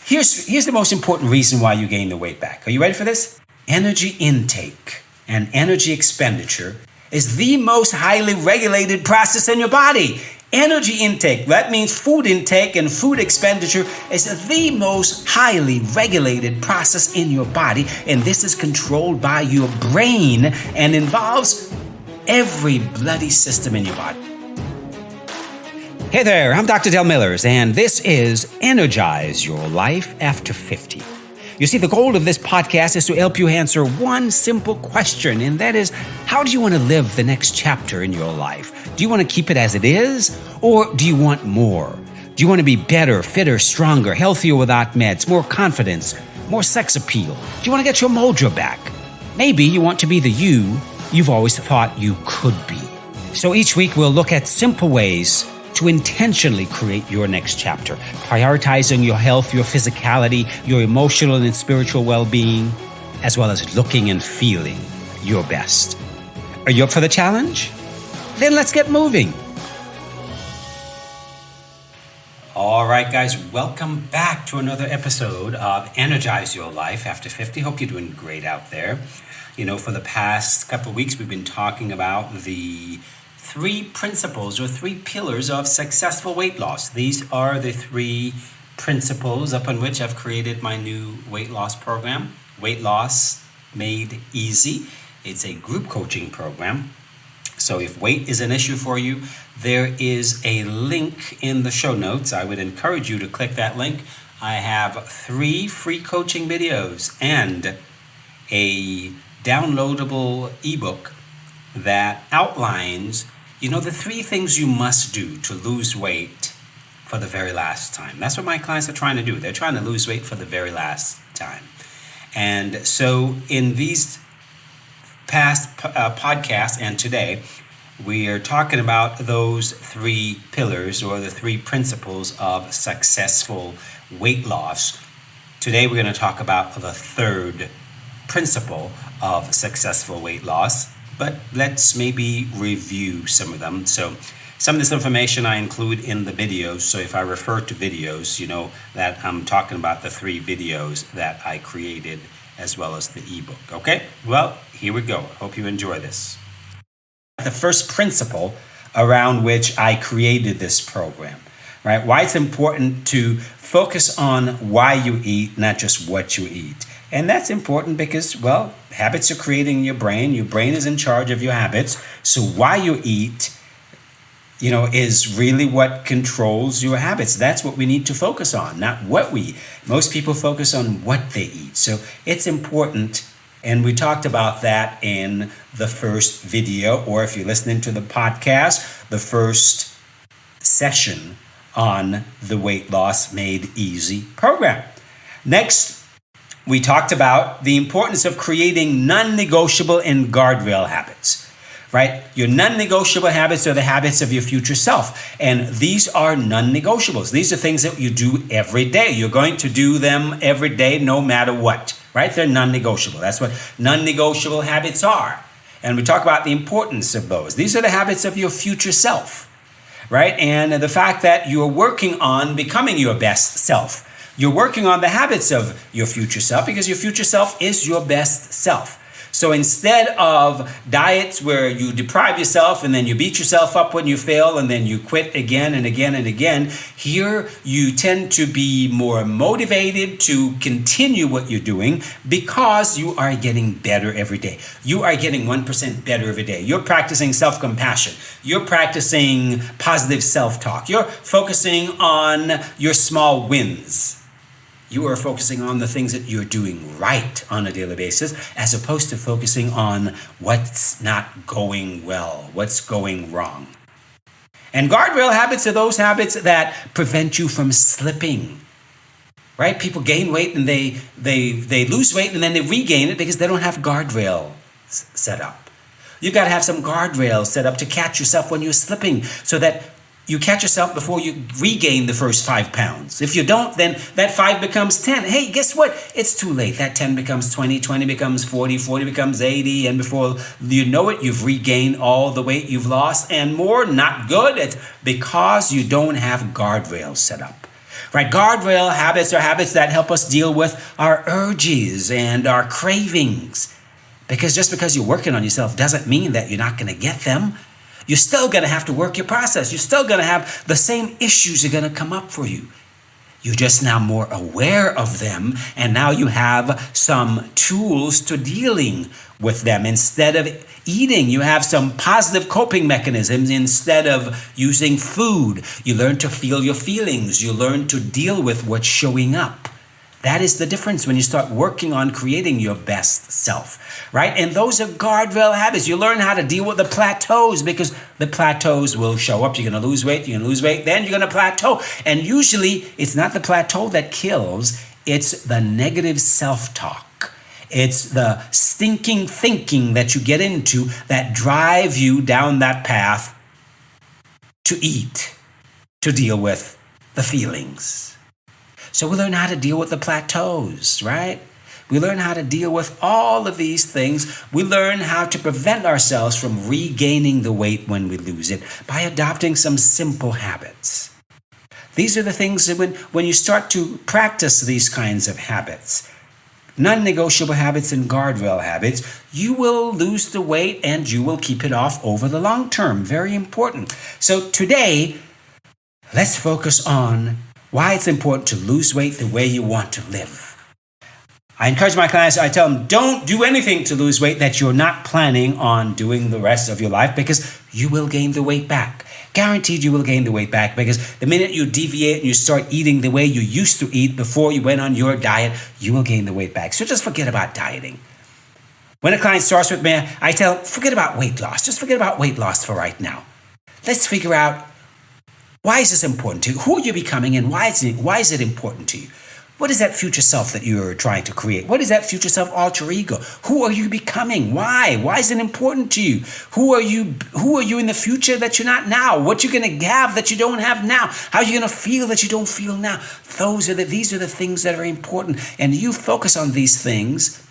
Here's the most important reason why you gain the weight back. Are you ready for this? Energy intake and energy expenditure is the most highly regulated process in your body. Energy intake, that means food intake and food expenditure, is the most highly regulated process in your body, and this is controlled by your brain and involves every bloody system in your body. Hey there, I'm Dr. Del Millers, and this is Energize Your Life After 50. You see, the goal of this podcast is to help you answer one simple question, and that is, how do you want to live the next chapter in your life? Do you want to keep it as it is, or do you want more? Do you want to be better, fitter, stronger, healthier without meds, more confidence, more sex appeal? Do you want to get your mojo back? Maybe you want to be the you you've always thought you could be. So each week we'll look at simple ways to intentionally create your next chapter, prioritizing your health, your physicality, your emotional and spiritual well-being, as well as looking and feeling your best. Are you up for the challenge? Then let's get moving. All right, guys, welcome back to another episode of Energize Your Life After 50. Hope you're doing great out there. You know, for the past couple of weeks, we've been talking about the three principles or three pillars of successful weight loss. These are the three principles upon which I've created my new weight loss program, Weight Loss Made Easy. It's a group coaching program. So if weight is an issue for you, there is a link in the show notes. I would encourage you to click that link. I have 3 free coaching videos and a downloadable ebook that outlines the 3 things you must do to lose weight for the very last time. That's what my clients are trying to do. They're trying to lose weight for the very last time. And so in these past podcasts and today, we are talking about those 3 pillars or the 3 principles of successful weight loss. Today we're going to talk about the 3rd principle of successful weight loss. But let's maybe review some of them. So some of this information I include in the videos. So if I refer to videos, you know that I'm talking about the 3 videos that I created as well as the ebook. Okay? Well, here we go. Hope you enjoy this. The first principle around which I created this program, right? Why it's important to focus on why you eat, not just what you eat. And that's important because, well, habits are creating your brain. Your brain is in charge of your habits. So why you eat, is really what controls your habits. That's what we need to focus on, not what we eat. Most people focus on what they eat. So it's important. And we talked about that in the first video, or if you're listening to the podcast, the first session on the Weight Loss Made Easy program. Next, we talked about the importance of creating non-negotiable and guardrail habits, right? Your non-negotiable habits are the habits of your future self. And these are non-negotiables. These are things that you do every day. You're going to do them every day no matter what, right? They're non-negotiable. That's what non-negotiable habits are. And we talk about the importance of those. These are the habits of your future self, right? And the fact that you're working on becoming your best self. You're working on the habits of your future self because your future self is your best self. So instead of diets where you deprive yourself and then you beat yourself up when you fail and then you quit again and again and again, here you tend to be more motivated to continue what you're doing because you are getting better every day. You are getting 1% better every day. You're practicing self-compassion. You're practicing positive self-talk. You're focusing on your small wins. You are focusing on the things that you're doing right on a daily basis, as opposed to focusing on what's not going well, what's going wrong. And guardrail habits are those habits that prevent you from slipping, right? People gain weight and they lose weight and then they regain it because they don't have guardrail set up. You've got to have some guardrails set up to catch yourself when you're slipping so that you catch yourself before you regain the first 5 pounds. If you don't, then that 5 becomes 10. Hey, guess what? It's too late. That 10 becomes 20, 20 becomes 40, 40 becomes 80. And before you know it, you've regained all the weight you've lost and more. Not good. It's because you don't have guardrails set up. right? Guardrail habits are habits that help us deal with our urges and our cravings. Because just because you're working on yourself doesn't mean that you're not going to get them. You're still going to have to work your process. You're still going to have the same issues are going to come up for you. You're just now more aware of them, and now you have some tools to dealing with them. Instead of eating, you have some positive coping mechanisms. Instead of using food, you learn to feel your feelings. You learn to deal with what's showing up. That is the difference when you start working on creating your best self, right? And those are guardrail habits. You learn how to deal with the plateaus, because the plateaus will show up. You're going to lose weight, then you're going to plateau. And usually it's not the plateau that kills, it's the negative self-talk. It's the stinking thinking that you get into that drive you down that path to eat, to deal with the feelings. So we learn how to deal with the plateaus, right? We learn how to deal with all of these things. We learn how to prevent ourselves from regaining the weight when we lose it by adopting some simple habits. These are the things that when you start to practice these kinds of habits, non-negotiable habits and guardrail habits, you will lose the weight and you will keep it off over the long term. Very important. So today, let's focus on why it's important to lose weight the way you want to live. I encourage my clients, I tell them, don't do anything to lose weight that you're not planning on doing the rest of your life, because you will gain the weight back. Guaranteed you will gain the weight back, because the minute you deviate and you start eating the way you used to eat before you went on your diet, you will gain the weight back. So just forget about dieting. When a client starts with me, I tell them, forget about weight loss. Just forget about weight loss for right now. Let's figure out, why is this important to you? Who are you becoming, and why is it important to you? What is that future self that you're trying to create? What is that future self alter ego? Who are you becoming? Why? Why is it important to you? Who are you in the future that you're not now? What you're going to have that you don't have now? How are you going to feel that you don't feel now? These are the things that are important. And you focus on these things,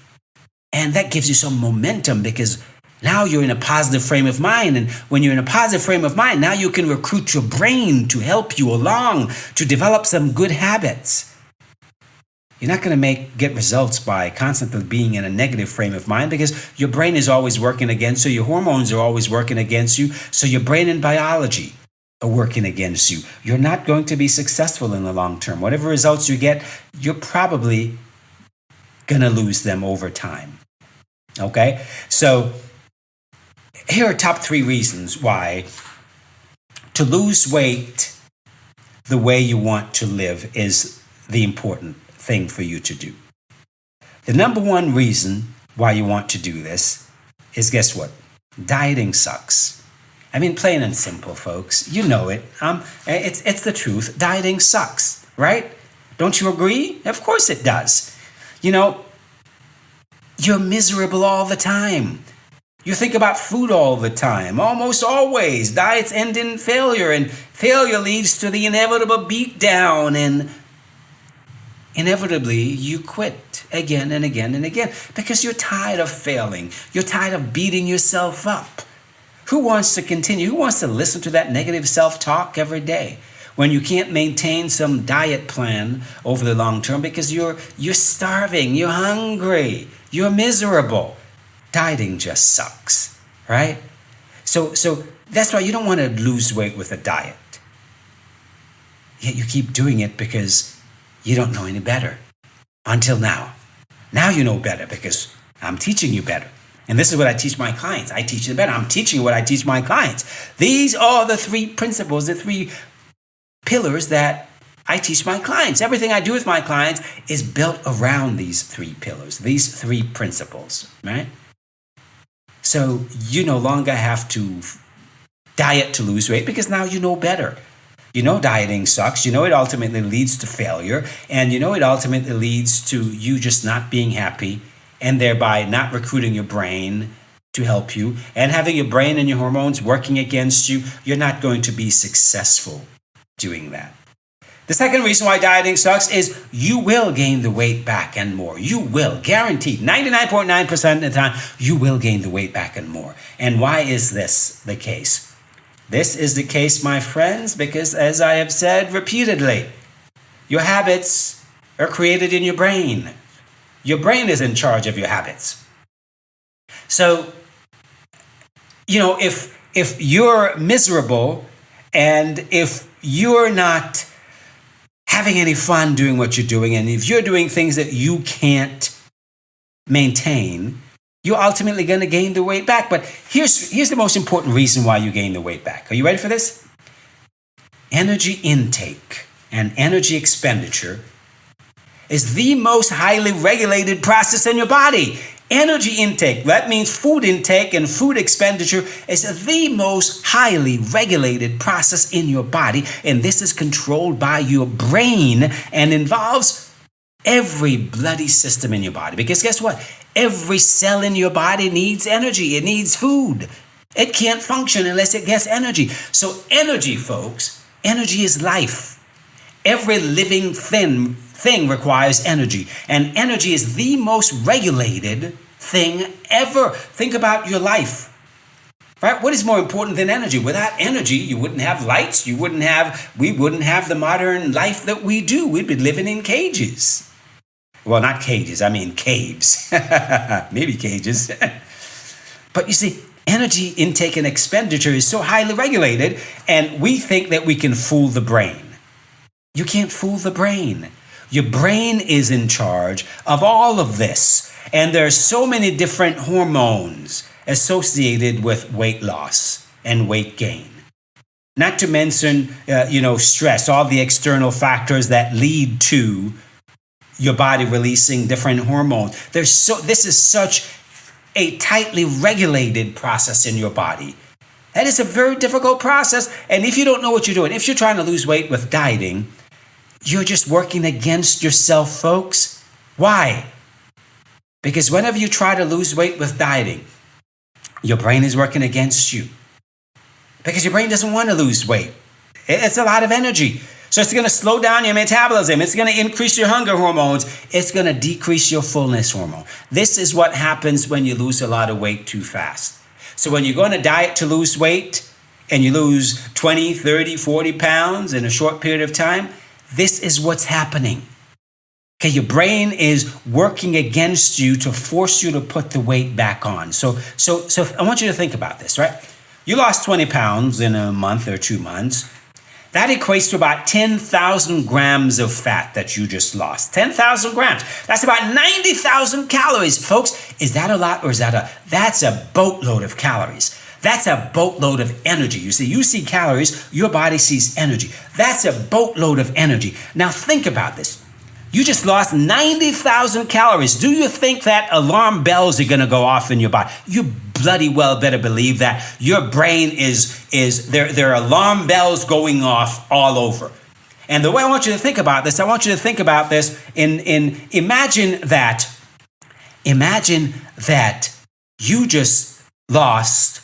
and that gives you some momentum, because now you're in a positive frame of mind. And when you're in a positive frame of mind, now you can recruit your brain to help you along, to develop some good habits. You're not going to get results by constantly being in a negative frame of mind, because your brain is always working against you. Your hormones are always working against you. So your brain and biology are working against you. You're not going to be successful in the long term. Whatever results you get, you're probably going to lose them over time. Okay? So here are top 3 reasons why to lose weight the way you want to live is the important thing for you to do. The number 1 reason why you want to do this is, guess what? Dieting sucks. I mean, plain and simple, folks. You know it. It's the truth. Dieting sucks, right? Don't you agree? Of course it does. You know, you're miserable all the time. You think about food all the time, almost always. Diets end in failure, and failure leads to the inevitable beatdown, and inevitably you quit again and again and again, because you're tired of failing. You're tired of beating yourself up. Who wants to continue? Who wants to listen to that negative self-talk every day when you can't maintain some diet plan over the long term because you're starving, you're hungry, you're miserable? Dieting just sucks, right? So that's why you don't want to lose weight with a diet. Yet you keep doing it because you don't know any better. Until now. Now you know better because I'm teaching you better. And this is what I teach my clients. I teach you better. I'm teaching you what I teach my clients. These are the 3 principles, the 3 pillars that I teach my clients. Everything I do with my clients is built around these 3 pillars, these 3 principles, right? So you no longer have to diet to lose weight because now you know better. You know dieting sucks. You know it ultimately leads to failure. And you know it ultimately leads to you just not being happy and thereby not recruiting your brain to help you. And having your brain and your hormones working against you, you're not going to be successful doing that. The second reason why dieting sucks is you will gain the weight back and more. You will, guaranteed, 99.9% of the time, you will gain the weight back and more. And why is this the case? This is the case, my friends, because as I have said repeatedly, Your habits are created in your brain. Your brain is in charge of your habits. So, if you're miserable and if you're not having any fun doing what you're doing, and if you're doing things that you can't maintain, you're ultimately going to gain the weight back. But here's the most important reason why you gain the weight back. Are you ready for this? Energy intake and energy expenditure is the most highly regulated process in your body. Energy intake, that means food intake and food expenditure, is the most highly regulated process in your body. And this is controlled by your brain and involves every bloody system in your body. Because guess what? Every cell in your body needs energy. It needs food. It can't function unless it gets energy. So energy, folks, energy is life. Every living thing requires energy. And energy is the most regulated thing ever. Think about your life. Right? What is more important than energy? Without energy, you wouldn't have lights. We wouldn't have the modern life that we do. We'd be living in cages. Well, not cages, I mean caves. Maybe cages. But you see, energy intake and expenditure is so highly regulated, and we think that we can fool the brain. You can't fool the brain. Your brain is in charge of all of this. And there are so many different hormones associated with weight loss and weight gain. Not to mention, stress, all the external factors that lead to your body releasing different hormones. This is such a tightly regulated process in your body. That is a very difficult process. And if you don't know what you're doing, if you're trying to lose weight with dieting, you're just working against yourself, folks. Why? Because whenever you try to lose weight with dieting, your brain is working against you. Because your brain doesn't want to lose weight. It's a lot of energy. So it's going to slow down your metabolism. It's going to increase your hunger hormones. It's going to decrease your fullness hormone. This is what happens when you lose a lot of weight too fast. So when you're going to diet to lose weight and you lose 20, 30, 40 pounds in a short period of time, this is what's happening. Okay, your brain is working against you to force you to put the weight back on. So I want you to think about this, right? You lost 20 pounds in a month or 2 months. That equates to about 10,000 grams of fat that you just lost. 10,000 grams. That's about 90,000 calories. Folks, is that a lot or is that's a boatload of calories. That's a boatload of energy. You see calories, your body sees energy. That's a boatload of energy. Now think about this. You just lost 90,000 calories. Do you think that alarm bells are going to go off in your body? You bloody well better believe that. Your brain there are alarm bells going off all over. And the way I want you to think about this, imagine that you just lost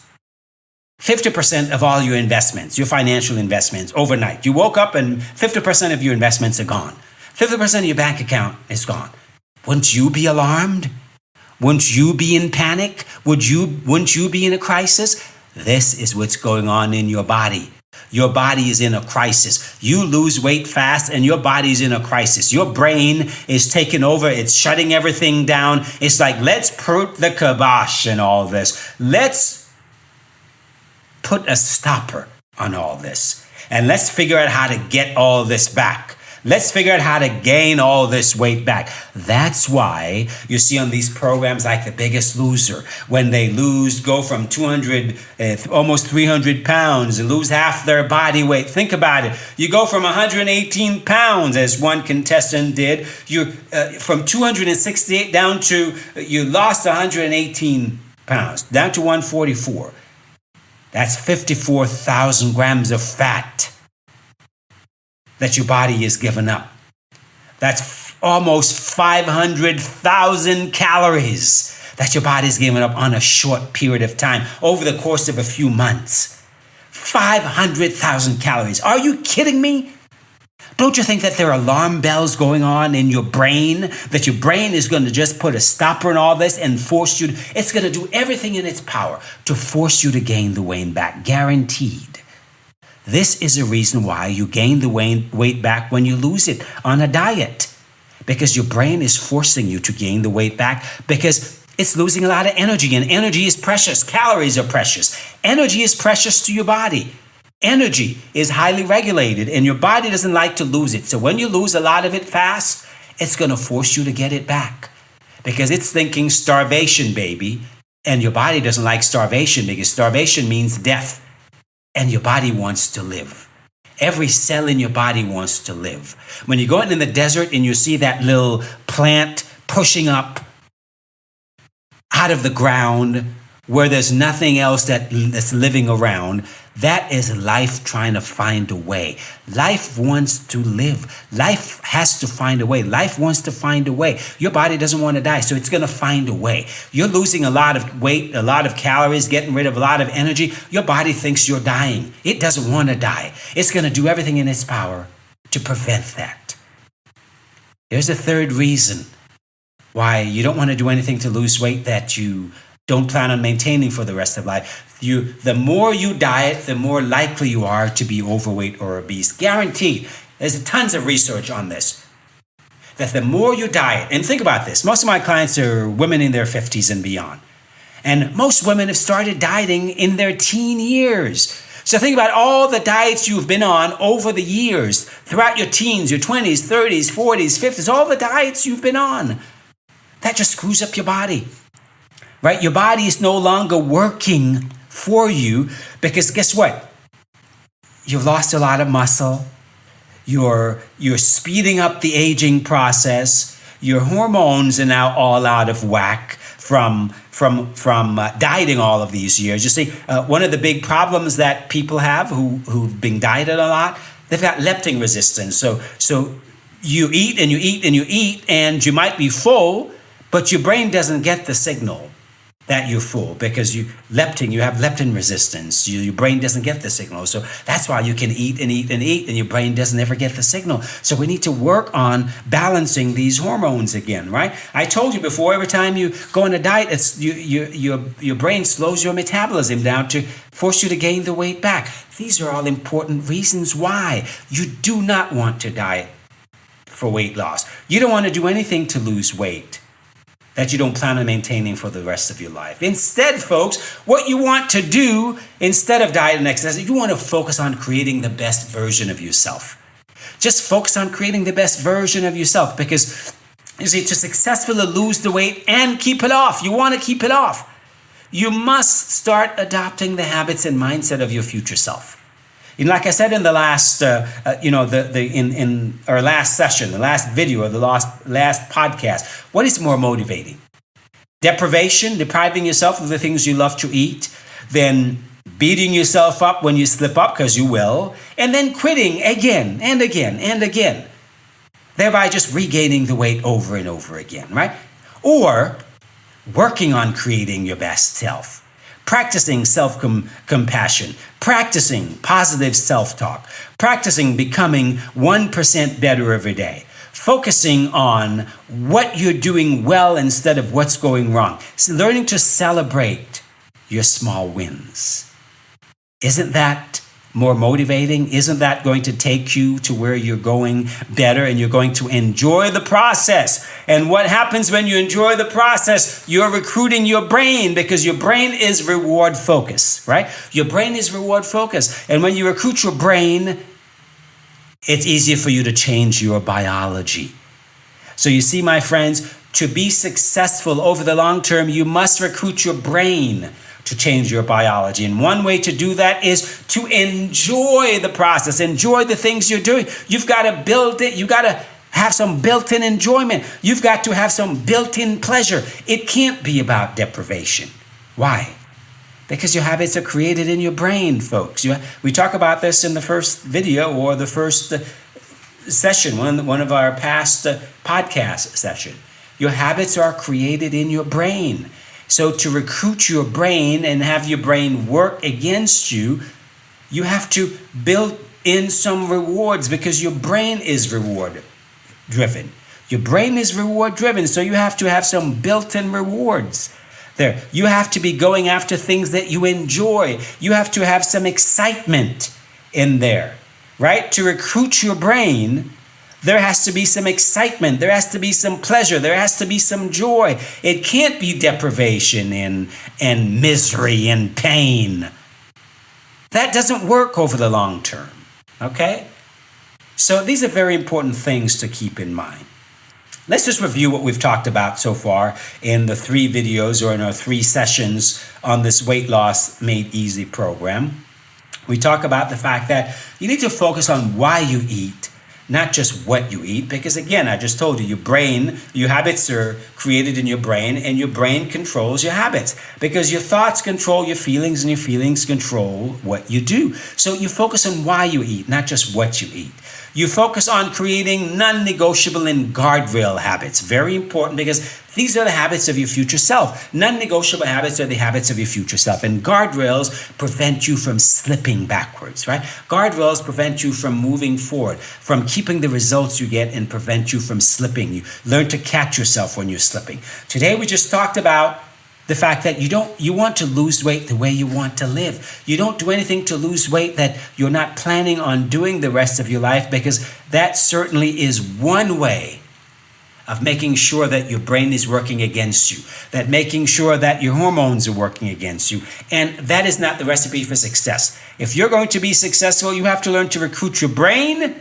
50% of all your investments, your financial investments overnight. You woke up and 50% of your investments are gone. 50% of your bank account is gone. Wouldn't you be alarmed? Wouldn't you be in panic? Wouldn't you be in a crisis? This is what's going on in your body. Your body is in a crisis. You lose weight fast and your body's in a crisis. Your brain is taking over. It's shutting everything down. It's like, let's put the kibosh in all this. Let's put a stopper on all this. And let's figure out how to get all this back. Let's figure out how to gain all this weight back. That's why you see on these programs like The Biggest Loser, when they go from 200, almost 300 pounds and lose half their body weight. Think about it. You go from 118 pounds, as one contestant did. You from 268 down to, you lost 118 pounds, down to 144. That's 54,000 grams of fat that your body is giving up. That's almost 500,000 calories that your body is giving up on a short period of time over the course of a few months. 500,000 calories. Are you kidding me? Don't you think that there are alarm bells going on in your brain? That your brain is going to just put a stopper in all this and force you it's going to do everything in its power to force you to gain the weight back. Guaranteed. This is a reason why you gain the weight back when you lose it on a diet. Because your brain is forcing you to gain the weight back because it's losing a lot of energy, and energy is precious. Calories are precious. Energy is precious to your body. Energy is highly regulated, and your body doesn't like to lose it. So when you lose a lot of it fast, it's going to force you to get it back because it's thinking starvation, baby. And your body doesn't like starvation because starvation means death, and your body wants to live. Every cell in your body wants to live. When you're going in the desert and you see that little plant pushing up out of the ground where there's nothing else that's living around, that is life trying to find a way. Life wants to live. Life has to find a way. Life wants to find a way. Your body doesn't want to die, so it's going to find a way. You're losing a lot of weight, a lot of calories, getting rid of a lot of energy. Your body thinks you're dying. It doesn't want to die. It's going to do everything in its power to prevent that. There's a third reason why you don't want to do anything to lose weight that you don't plan on maintaining for the rest of life. The more you diet, the more likely you are to be overweight or obese. Guaranteed. There's tons of research on this. That the more you diet, and think about this, most of my clients are women in their 50s and beyond. And most women have started dieting in their teen years. So think about all the diets you've been on over the years, throughout your teens, your 20s, 30s, 40s, 50s, all the diets you've been on. That just screws up your body. Right? Your body is no longer working for you because guess what? You've lost a lot of muscle. You're speeding up the aging process. Your hormones are now all out of whack from dieting all of these years. You see, one of the big problems that people have who've been dieted a lot, they've got leptin resistance. So you eat and you eat and you eat and you might be full, but your brain doesn't get the signal that you're full because you have leptin resistance. Your brain doesn't get the signal. So that's why you can eat and eat and eat and your brain doesn't ever get the signal. So we need to work on balancing these hormones again, right? I told you before, every time you go on a diet, it's your brain slows your metabolism down to force you to gain the weight back. These are all important reasons why you do not want to diet for weight loss. You don't want to do anything to lose weight that you don't plan on maintaining for the rest of your life. Instead, folks, what you want to do instead of diet and exercise, you want to focus on creating the best version of yourself. Just focus on creating the best version of yourself because, you see, to successfully lose the weight and keep it off, you want to keep it off. You must start adopting the habits and mindset of your future self. And like I said in the last, in our last session, the last video, or the last podcast, what is more motivating? Deprivation, depriving yourself of the things you love to eat, then beating yourself up when you slip up, because you will, and then quitting again and again and again, thereby just regaining the weight over and over again, right? Or working on creating your best self. Practicing self-compassion, practicing positive self-talk, practicing becoming 1% better every day, focusing on what you're doing well instead of what's going wrong. So learning to celebrate your small wins. Isn't that more motivating? Isn't that going to take you to where you're going better and you're going to enjoy the process? And what happens when you enjoy the process? You're recruiting your brain because your brain is reward focused, right? Your brain is reward focused. And when you recruit your brain, it's easier for you to change your biology. So you see, my friends, to be successful over the long term, you must recruit your brain to change your biology. And one way to do that is to enjoy the process, enjoy the things you're doing. You've got to build it. You got to have some built-in enjoyment. You've got to have some built-in pleasure. It can't be about deprivation. Why? Because your habits are created in your brain, folks. We talk about this in the first video or the first session, one of our past podcast session. Your habits are created in your brain. So to recruit your brain and have your brain work against you, you have to build in some rewards because your brain is reward driven. Your brain is reward driven, so you have to have some built-in rewards there. You have to be going after things that you enjoy. You have to have some excitement in there, right? To recruit your brain, there has to be some excitement. There has to be some pleasure. There has to be some joy. It can't be deprivation and misery and pain. That doesn't work over the long term, okay? So these are very important things to keep in mind. Let's just review what we've talked about so far in the 3 videos or in our 3 sessions on this Weight Loss Made Easy program. We talk about the fact that you need to focus on why you eat, not just what you eat, because again, I just told you, your habits are created in your brain, and your brain controls your habits because your thoughts control your feelings and your feelings control what you do. So you focus on why you eat, not just what you eat. You focus on creating non-negotiable and guardrail habits. Very important, because these are the habits of your future self. Non-negotiable habits are the habits of your future self. And guardrails prevent you from slipping backwards, right? Guardrails prevent you from moving forward, from keeping the results you get, and prevent you from slipping. You learn to catch yourself when you're slipping. Today we just talked about the fact that you want to lose weight the way you want to live. You don't do anything to lose weight that you're not planning on doing the rest of your life, because that certainly is one way of making sure that your brain is working against you, that making sure that your hormones are working against you. And that is not the recipe for success. If you're going to be successful, you have to learn to recruit your brain,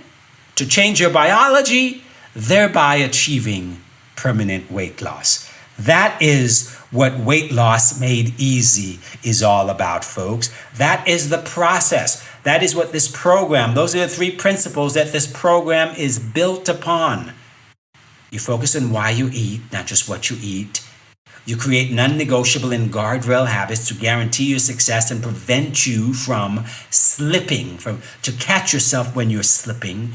to change your biology, thereby achieving permanent weight loss. That is what Weight Loss Made Easy is all about, folks. That is the process. That is what this program, those are the 3 principles that this program is built upon. You focus on why you eat, not just what you eat. You create non-negotiable and guardrail habits to guarantee your success and prevent you from slipping, to catch yourself when you're slipping.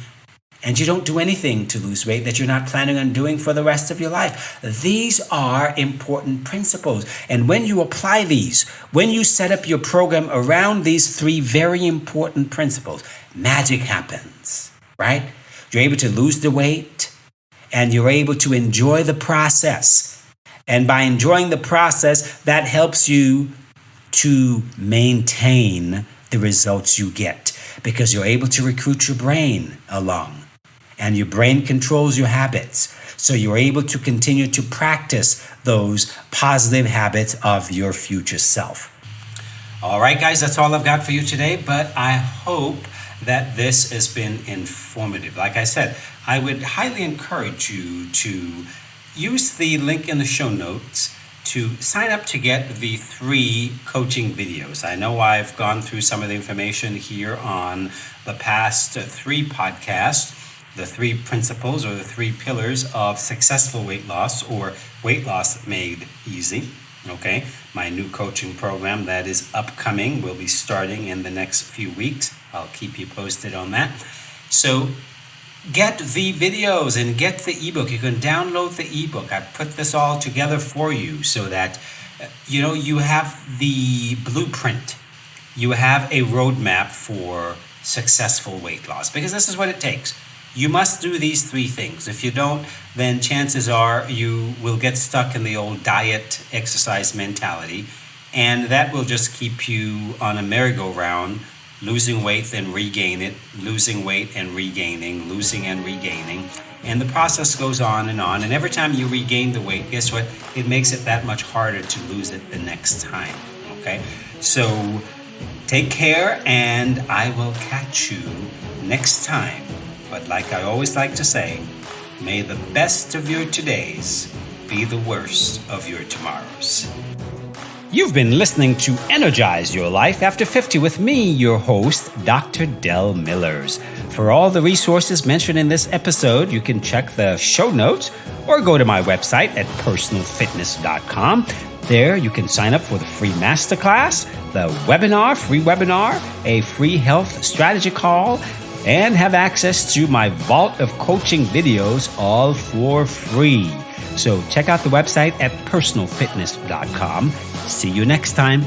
And you don't do anything to lose weight that you're not planning on doing for the rest of your life. These are important principles. And when you apply these, when you set up your program around these 3 very important principles, magic happens, right? You're able to lose the weight, and you're able to enjoy the process. And by enjoying the process, that helps you to maintain the results you get, because you're able to recruit your brain along. And your brain controls your habits. So you're able to continue to practice those positive habits of your future self. All right, guys, that's all I've got for you today. But I hope that this has been informative. Like I said, I would highly encourage you to use the link in the show notes to sign up to get the 3 coaching videos. I know I've gone through some of the information here on the past 3 podcasts. The 3 principles or the 3 pillars of successful weight loss, or Weight Loss Made Easy. Okay, my new coaching program that is upcoming will be starting in the next few weeks. I'll keep you posted on that. So get the videos and get the ebook. You can download the ebook. I've put this all together for you so that you have the blueprint. You have a roadmap for successful weight loss, because this is what it takes. You must do these 3 things. If you don't, then chances are you will get stuck in the old diet, exercise mentality, and that will just keep you on a merry-go-round, losing weight, then regain it, losing weight and regaining, losing and regaining. And the process goes on. And every time you regain the weight, guess what? It makes it that much harder to lose it the next time. Okay? So take care, and I will catch you next time. But like I always like to say, may the best of your todays be the worst of your tomorrows. You've been listening to Energize Your Life After 50 with me, your host, Dr. Del Millers. For all the resources mentioned in this episode, you can check the show notes or go to my website at personalfitness.com. There you can sign up for the free masterclass, the free webinar, a free health strategy call, and have access to my vault of coaching videos, all for free. So check out the website at personalfitness.com. See you next time.